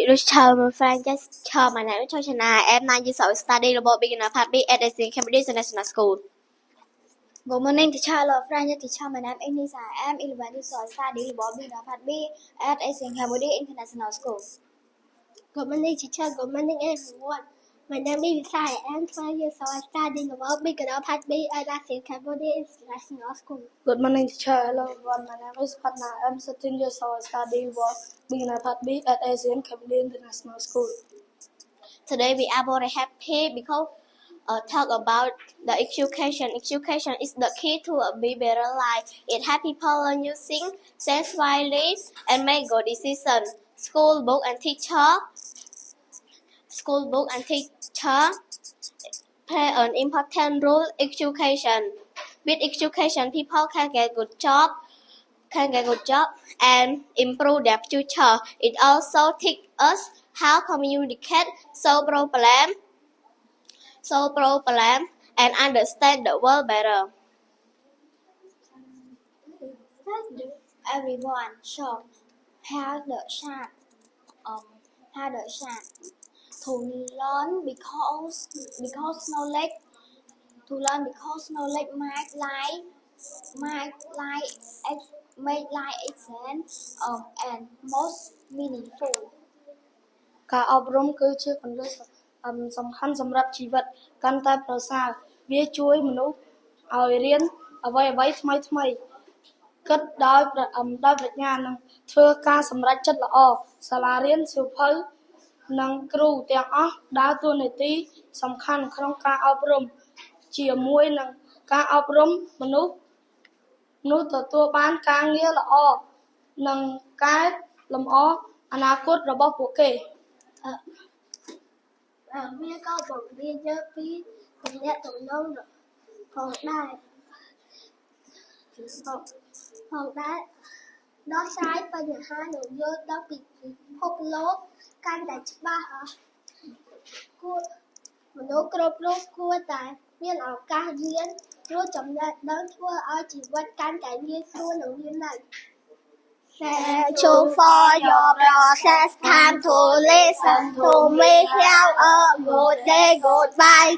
Rich Charles Francis Charles my name is Chochana. I'm 9 years old studying about beginner part B at the Cambridge International School. Good morning, teacher. Hello, Francis teacher. My name is Nisa. I am 11 years old studying about beginner part B at the Cambridge International School. Good morning, teacher. Good morning, everyone. My name is Sai. I am 12 years old studying about beginner part B at the Cambridge International School. Good morning, teacher. Hello, everyone. My name is Patna. I am 13 years old studying about beginner part B at ASEAN Cambridge International School. Today we are very happy because talk about the education. Education is the key to a better life. It helps people learn using sense wisely and make good decisions. School book and teacher play an important role in education. With education, people can get good job and improve their future. It also teaches us how to communicate, solve problems, and understand the world better. Everyone should have the chance to learn because knowledge make life excellent and most meaningful. ការអប់រំគឺជាគន្លឹះសំខាន់សម្រាប់ជីវិតកាន់តែប្រសើរវាជួយមនុស្សឲ្យរៀនអ្វីៗថ្មីៗគិតដោយប្រាជ្ញានិងធ្វើការសម្រេចចិត្តល្អសាលារៀនសៀវភៅនិងគ្រូទាំងអស់ដើរតួនាទីសំខាន់ក្នុងការអប់រំជាមួយនឹងការអប់រំមនុស្សទទួលបានការងារល្អនិងកែលម្អអនាគតរបស់ពួកគេ វាក៏បង្រៀនយើងពីទំនាក់ទំនងផងដែរដោះស្រាយបញ្ហានិងយល់ដឹងពីពិភពលោកកាន់តែច្បាស់មនុស្សគ្រប់រូបគួរតែមានឱកាសរៀនព្រោះចំណេះដឹងធ្វើឲ្យជីវិតកាន់តែងាយស្រួលនិងមានន័យ Thank you for your process time to listen to me. Have a good day. Goodbye.